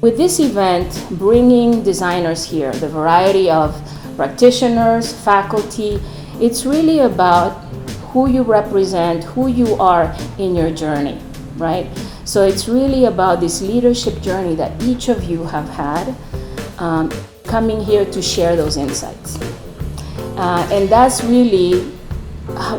With this event, bringing designers here, the variety of practitioners, faculty, it's really about who you represent, who you are in your journey, right? So it's really about this leadership journey that each of you have had, coming here to share those insights. And that's really,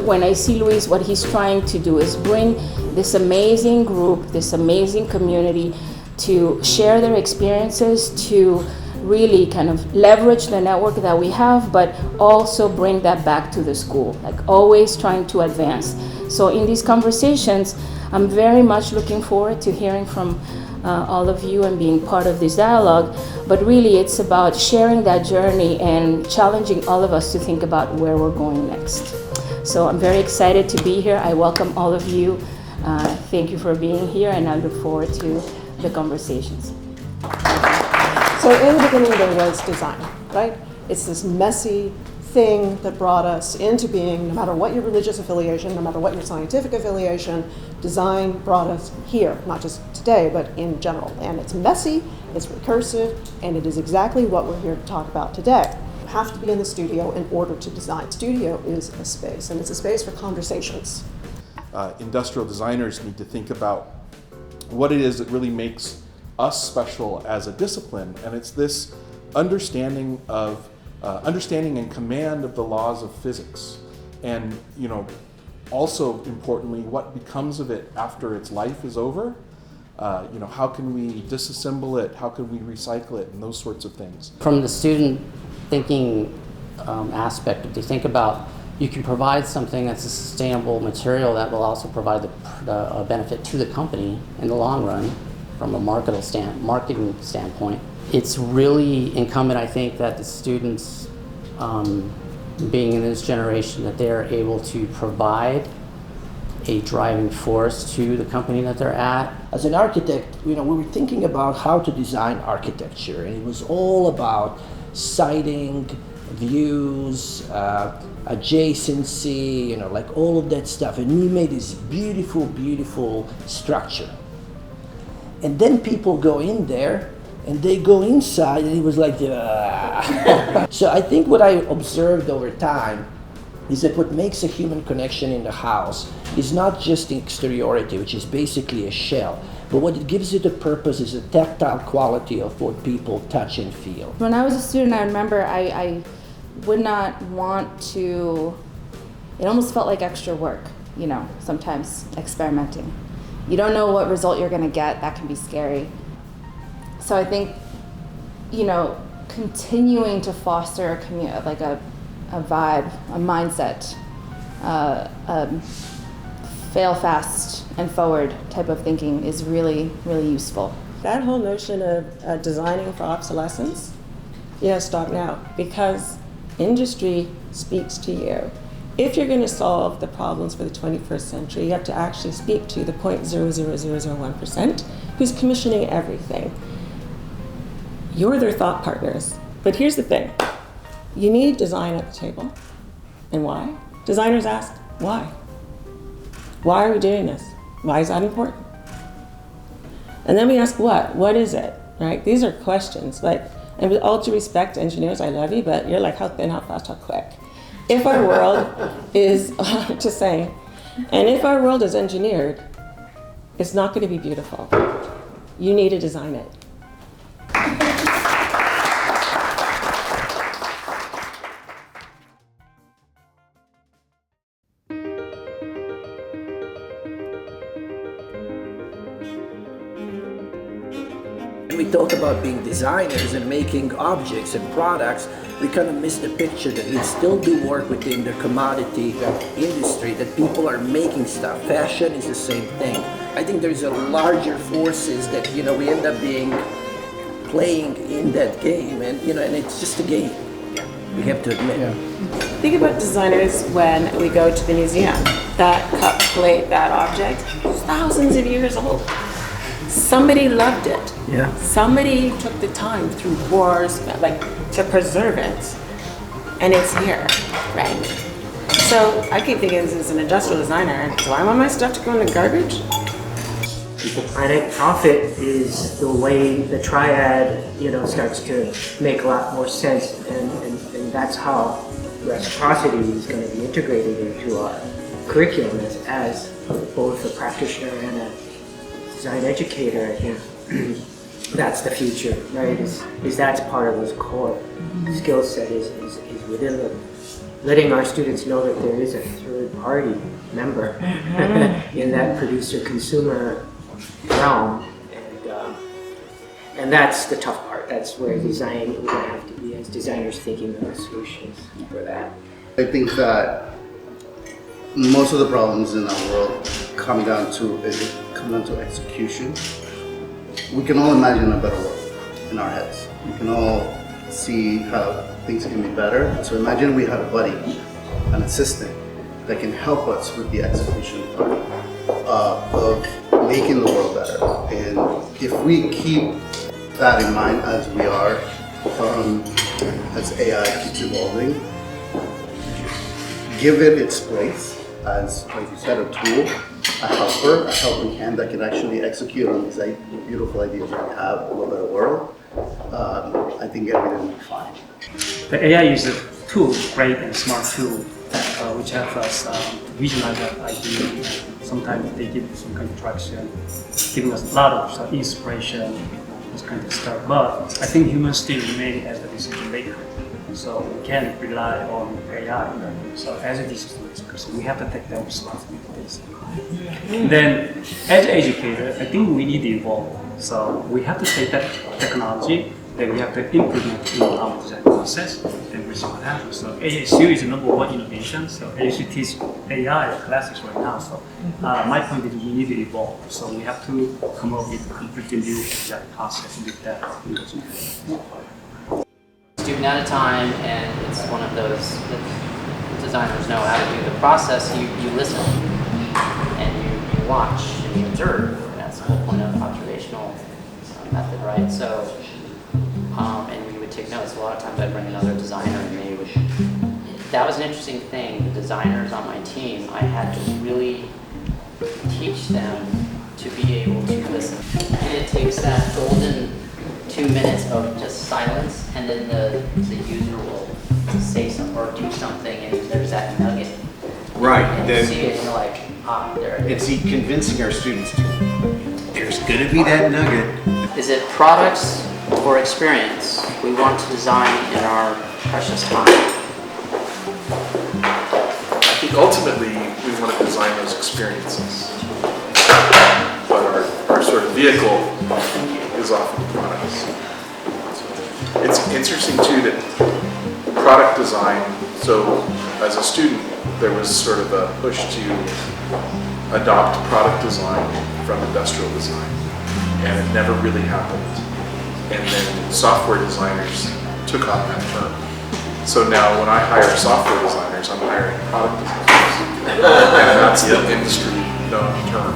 when I see Luis, what he's trying to do is bring this amazing group, this amazing community to share their experiences, to really kind of leverage the network that we have, but also bring that back to the school, like always trying to advance. So in these conversations, I'm very much looking forward to hearing from all of you and being part of this dialogue, but really it's about sharing that journey and challenging all of us to think about where we're going next. So I'm very excited to be here. I welcome all of you. Thank you for being here, and I look forward to the conversations. So in the beginning there was design, right? It's this messy thing that brought us into being, no matter what your religious affiliation, no matter what your scientific affiliation, design brought us here, not just today, but in general. And it's messy, it's recursive, and it is exactly what we're here to talk about today. You have to be in the studio in order to design. Studio is a space, and it's a space for conversations. Industrial designers need to think about what it is that really makes us special as a discipline, and it's this understanding and command of the laws of physics, and also importantly, what becomes of it after its life is over. How can we disassemble it? How can we recycle it? And those sorts of things. From the student thinking aspect, if they think about, you can provide something that's a sustainable material that will also provide the benefit to the company in the long run from a marketing standpoint. It's really incumbent, I think, that the students, being in this generation, that they're able to provide a driving force to the company that they're at. As an architect, we were thinking about how to design architecture, and it was all about siting, views, adjacency, like all of that stuff. And we made this beautiful, beautiful structure. And then people go in there, and they go inside, and it was like, So I think what I observed over time is that what makes a human connection in the house is not just the exteriority, which is basically a shell, but what it gives it a purpose is a tactile quality of what people touch and feel. When I was a student, I remember I would not want to, it almost felt like extra work, sometimes experimenting. You don't know what result you're going to get. That can be scary. So I think, continuing to foster a vibe, a mindset, fail fast and forward type of thinking is really, really useful. That whole notion of designing for obsolescence, stop now, because industry speaks to you. If you're going to solve the problems for the 21st century, you have to actually speak to the 0.00001% who's commissioning everything. You're their thought partners. But here's the thing. You need design at the table. And why? Designers ask, why? Why are we doing this? Why is that important? And then we ask what? What is it? Right? These are questions. And with all due respect to engineers, I love you, but you're like, how thin, how fast, how quick? If our world is, just saying, and if our world is engineered, it's not going to be beautiful. You need to design it. When we talk about being designers and making objects and products, we kind of miss the picture that we still do work within the commodity industry, that people are making stuff. Fashion is the same thing. I think there's a larger forces that, we end up playing in that game, and, and it's just a game. We have to admit. Yeah. Think about designers when we go to the museum. That cup, plate, that object, thousands of years old. Somebody loved it. Yeah. Somebody took the time through wars, to preserve it, and it's here, right? So I keep thinking this as an industrial designer. Do I want my stuff to go in the garbage? people, planet, profit is the way the triad, starts to make a lot more sense, and that's how reciprocity is going to be integrated into our curriculum as both a practitioner and a design educator. I think that's the future, right? Is that's part of this core skill set is within them. Letting our students know that there is a third party member in that producer-consumer realm, and that's the tough part. That's where we're going to have to be as designers thinking of the solutions for that. I think that most of the problems in our world come down to execution. We can all imagine a better world in our heads. We can all see how things can be better. So imagine we had a buddy, an assistant, that can help us with the execution part of making the world better. And if we keep that in mind as we are, as AI keeps evolving, give it its place as, like you said, a tool, a helping hand that can actually execute on these beautiful ideas we have of a better world. I think everything will be fine. The AI is a tool, great and smart tool, which helps us visualize that idea. Sometimes they give some kind of traction, giving us a lot of inspiration, this kind of stuff. But I think humans still remain as a decision maker, so we can't rely on AI. So as a decision maker, so we have to take that responsibility. Then, as an educator, I think we need to evolve. So we have to take that technology, then we have to implement in our design process, and we see what happens. So ASU is the #1 innovation. So ASU teaches AI classes right now. So my point is we need to evolve. So we have to come up with a completely new design process with that. Student at a time, and it's one of those that designers know how to do the process. You listen and you watch and you observe. That's the whole point of observational method, right? So, and we would take notes. A lot of times I'd bring another designer and they would, that was an interesting thing. The designers on my team, I had to really teach them to be able to listen. And it takes that golden 2 minutes of just silence, and then the user will say something or do something, and there's that nugget. Right. And you see it, and you're like, there it is. It's convincing our students to, there's going to be that nugget. Is it products or experience we want to design in our precious time? I think ultimately we want to design those experiences, but our sort of vehicle is often products. It's interesting too that product design, so as a student there was sort of a push to adopt product design from industrial design, and it never really happened. And then software designers took on that term. So now when I hire software designers, I'm hiring product designers. And that's the industry known term.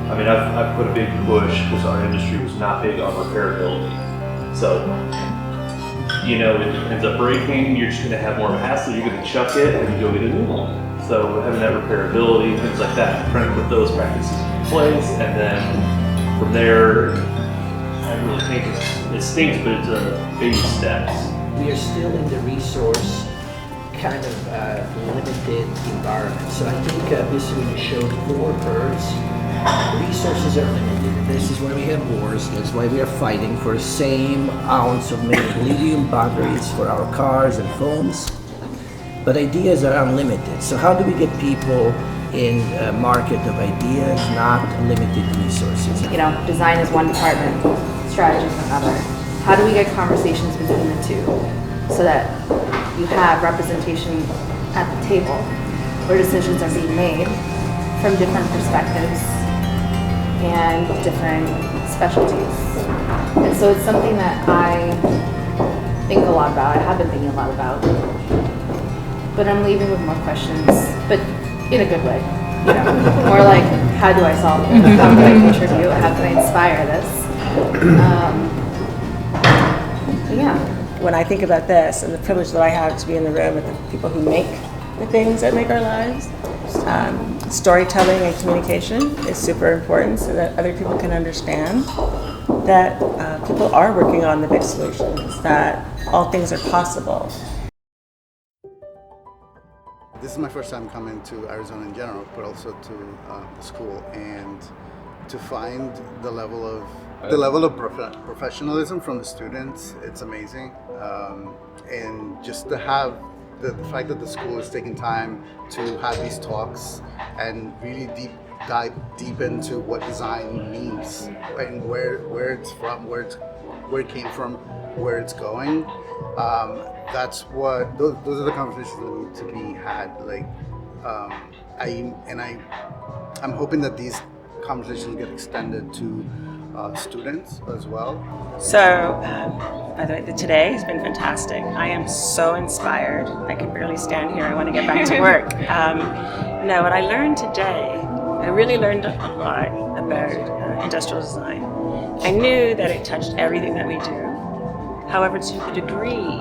I mean, I've put a big push because our industry was not big on repairability. So, it ends up breaking, you're just going to have more of a hassle, you're going to chuck it and you go get a new one. So having that repairability, things like that, trying to put those practices in place, and then from there, I really think it stinks, but it's baby steps. We are still in the resource kind of limited environment. So I think Bisi, when you showed 4 birds, resources are limited. This is why we have wars. That's why we are fighting for the same ounce of lithium batteries for our cars and phones. But ideas are unlimited. So how do we get people in a market of ideas, not limited resources? Design is one department, strategy is another. How do we get conversations between the two so that you have representation at the table where decisions are being made from different perspectives and different specialties? And so it's something that I think a lot about. I have been thinking a lot about. But I'm leaving with more questions, but in a good way. More like, how do I solve this? How can I contribute? How can I inspire this? Yeah. When I think about this and the privilege that I have to be in the room with the people who make the things that make our lives, storytelling and communication is super important so that other people can understand that people are working on the big solutions, that all things are possible. This is my first time coming to Arizona in general, but also to the school, and to find the level of professionalism from the students, it's amazing. And just to have the fact that the school is taking time to have these talks and really dive deep into what design means and where it's from, where it came from, where it's going. That's what those are the conversations that need to be had. Like, I'm hoping that these conversations get extended to students as well. So, by the way, today has been fantastic. I am so inspired. I can barely stand here. I want to get back to work. No, what I learned today, I really learned a lot about industrial design. I knew that it touched everything that we do. However, to the degree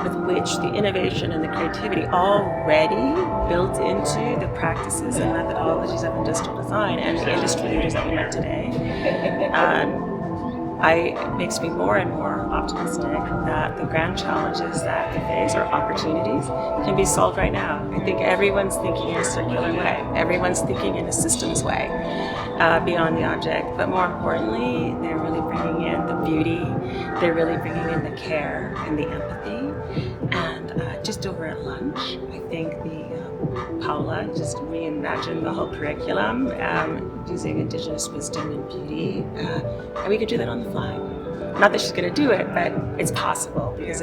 with which the innovation and the creativity already built into the practices and methodologies of industrial design and the industry leaders that we met today, it makes me more and more optimistic that the grand challenges that we face or opportunities can be solved right now. I think everyone's thinking in a circular way. Everyone's thinking in a systems way, beyond the object. But more importantly, they're really bringing in the beauty. They're really bringing in the care and the empathy. And just over at lunch, I think Paola just reimagined the whole curriculum using indigenous wisdom and beauty. And we could do that on the fly. Not that she's going to do it, but it's possible because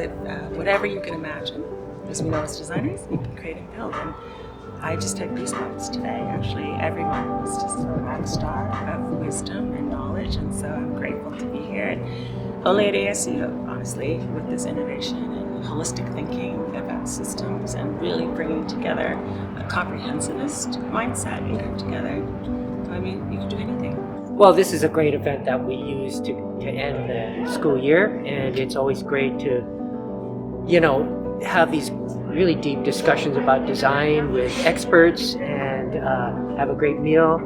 whatever you can imagine, as we know as designers, you can create and build. And I just took goosebumps today. Actually, everyone was just a rock star of wisdom and knowledge, and so I'm grateful to be here. And only at ASU, honestly, with this innovation and holistic thinking about systems and really bringing together a comprehensivist mindset and come together. I mean, you can do anything. Well, this is a great event that we use to end the school year, and it's always great to, have these really deep discussions about design with experts and have a great meal.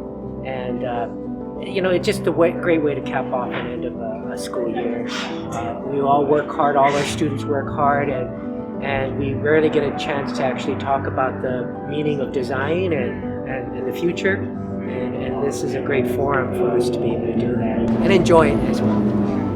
And, it's just a great way to cap off an end of a school year. We all work hard, all our students work hard, and we rarely get a chance to actually talk about the meaning of design and the future. And this is a great forum for us to be able to do that and enjoy it as well.